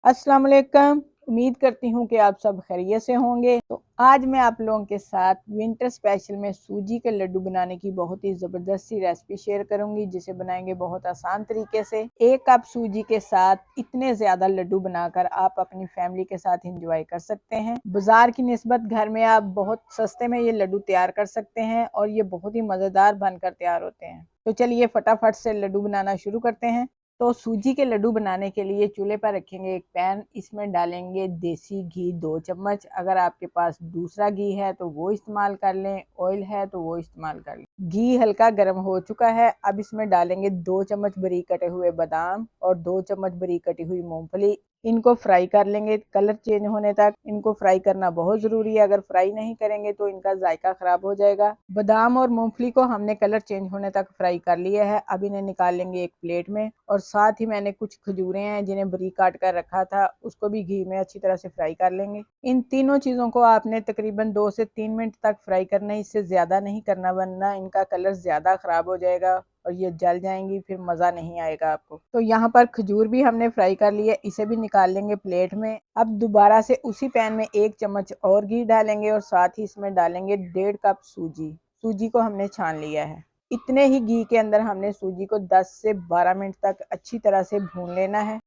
अस्सलाम वालेकुम। उम्मीद करती हूँ कि आप सब खैरियत से होंगे। तो आज मैं आप लोगों के साथ विंटर स्पेशल में सूजी के लड्डू बनाने की बहुत ही ज़बरदस्त सी रेसिपी शेयर करूंगी, जिसे बनाएंगे बहुत आसान तरीके से। 1 कप सूजी के साथ इतने ज़्यादा लड्डू बनाकर आप अपनी फैमिली के साथ इंजॉय कर सकते हैं। बाजार की निस्बत घर में आप बहुत सस्ते में ये लड्डू तैयार कर सकते हैं और ये बहुत ही मज़ेदार बनकर तैयार होते हैं। तो चलिए फटाफट से लड्डू बनाना शुरू करते हैं। तो सूजी के लड्डू बनाने के लिए चूल्हे पर रखेंगे एक पैन। इसमें डालेंगे देसी घी 2 चम्मच। अगर आपके पास दूसरा घी है तो वो इस्तेमाल कर लें, ऑयल है तो वो इस्तेमाल कर लें। घी हल्का गर्म हो चुका है। अब इसमें डालेंगे 2 चम्मच बारीक कटे हुए बादाम और 2 चम्मच बारीक कटी हुई मूंगफली। इनको फ्राई कर लेंगे कलर चेंज होने तक। इनको फ्राई करना बहुत ज़रूरी है, अगर फ्राई नहीं करेंगे तो इनका जायका ख़राब हो जाएगा। बादाम और मूंगफली को हमने कलर चेंज होने तक फ्राई कर लिया है। अब इन्हें निकाल लेंगे एक प्लेट में, और साथ ही मैंने कुछ खजूरें हैं जिन्हें बारीक काट कर रखा था, उसको भी घी में अच्छी तरह से फ्राई कर लेंगे। इन तीनों चीज़ों को आपने तकरीबन 2 से 3 मिनट तक फ्राई करना है, इससे ज़्यादा नहीं करना वरना इनका कलर ज़्यादा ख़राब हो जाएगा और ये जल जाएंगी, फिर मज़ा नहीं आएगा आपको। तो यहाँ पर खजूर भी हमने फ्राई कर लिया, इसे भी निकाल लेंगे प्लेट में। अब दोबारा से उसी पैन में 1 चम्मच और घी डालेंगे और साथ ही इसमें डालेंगे 1.5 कप सूजी। सूजी को हमने छान लिया है। इतने ही घी के अंदर हमने सूजी को 10 से 12 मिनट तक अच्छी तरह से भून लेना है।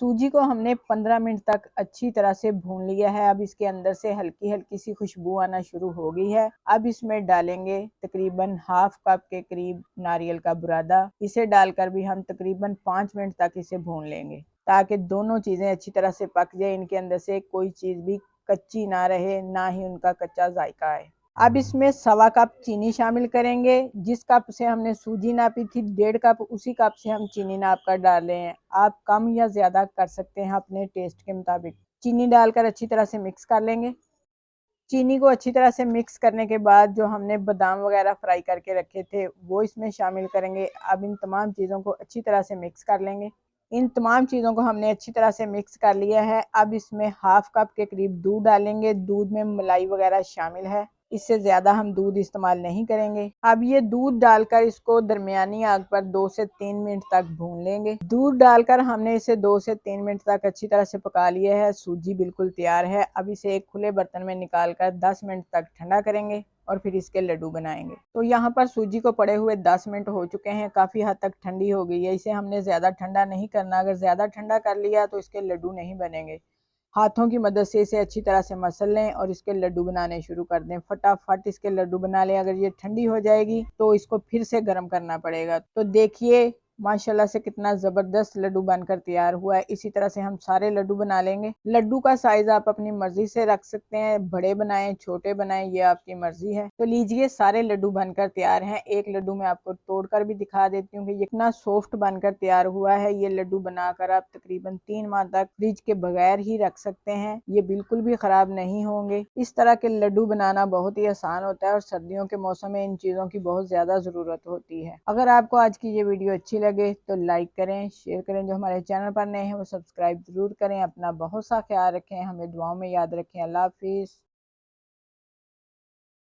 सूजी को हमने 15 मिनट तक अच्छी तरह से भून लिया है। अब इसके अंदर से हल्की हल्की सी खुशबू आना शुरू हो गई है। अब इसमें डालेंगे तकरीबन ½ कप के करीब नारियल का बुरादा। इसे डालकर भी हम तकरीबन 5 मिनट तक इसे भून लेंगे, ताकि दोनों चीज़ें अच्छी तरह से पक जाए, इनके अंदर से कोई चीज़ भी कच्ची ना रहे, ना ही उनका कच्चा जायका आए। अब इसमें सवा कप चीनी शामिल करेंगे। जिस कप से हमने सूजी नापी थी 1.5 कप, उसी कप से हम चीनी नाप कर डाल रहे हैं। आप कम या ज़्यादा कर सकते हैं अपने टेस्ट के मुताबिक। चीनी डालकर अच्छी तरह से मिक्स कर लेंगे। चीनी को अच्छी तरह से मिक्स करने के बाद जो हमने बादाम वगैरह फ्राई करके रखे थे वो इसमें शामिल करेंगे। अब इन तमाम चीज़ों को अच्छी तरह से मिक्स कर लेंगे। इन तमाम चीज़ों को हमने अच्छी तरह से मिक्स कर लिया है। अब इसमें ½ कप के करीब दूध डालेंगे। दूध में मलाई वगैरह शामिल है, इससे ज़्यादा हम दूध इस्तेमाल नहीं करेंगे। अब ये दूध डालकर इसको दरमियानी आग पर 2 से 3 मिनट तक भून लेंगे। दूध डालकर हमने इसे 2 से 3 मिनट तक अच्छी तरह से पका लिया है। सूजी बिल्कुल तैयार है। अब इसे एक खुले बर्तन में निकाल कर 10 मिनट तक ठंडा करेंगे और फिर इसके लड्डू बनाएंगे। तो यहाँ पर सूजी को पड़े हुए 10 मिनट हो चुके हैं, काफ़ी हद तक ठंडी हो गई है। इसे हमने ज़्यादा ठंडा नहीं करना, अगर ज़्यादा ठंडा कर लिया तो इसके लड्डू नहीं बनेंगे। हाथों की मदद से इसे अच्छी तरह से मसल लें और इसके लड्डू बनाने शुरू कर दें। फटाफट इसके लड्डू बना लें। अगर ये ठंडी हो जाएगी तो इसको फिर से गर्म करना पड़ेगा। तो देखिए माशाल्लाह से कितना ज़बरदस्त लड्डू बनकर तैयार हुआ है। इसी तरह से हम सारे लड्डू बना लेंगे। लड्डू का साइज़ आप अपनी मर्ज़ी से रख सकते हैं, बड़े बनाएं छोटे बनाएं, ये आपकी मर्ज़ी है। तो लीजिए सारे लड्डू बनकर तैयार हैं। एक लड्डू मैं आपको तोड़कर भी दिखा देती हूँ कि ये कितना सॉफ्ट बनकर तैयार हुआ है। ये लड्डू बनाकर आप तकरीबन 3 माह तक फ्रिज के बगैर ही रख सकते हैं, ये बिल्कुल भी ख़राब नहीं होंगे। इस तरह के लड्डू बनाना बहुत ही आसान होता है और सर्दियों के मौसम में इन चीज़ों की बहुत ज़्यादा ज़रूरत होती है। अगर आपको आज की ये वीडियो अच्छी लगे तो लाइक करें, शेयर करें। जो हमारे चैनल पर नए हैं वो सब्सक्राइब ज़रूर करें। अपना बहुत सा ख्याल रखें, हमें दुआओं में याद रखें। अल्लाह हाफिज़।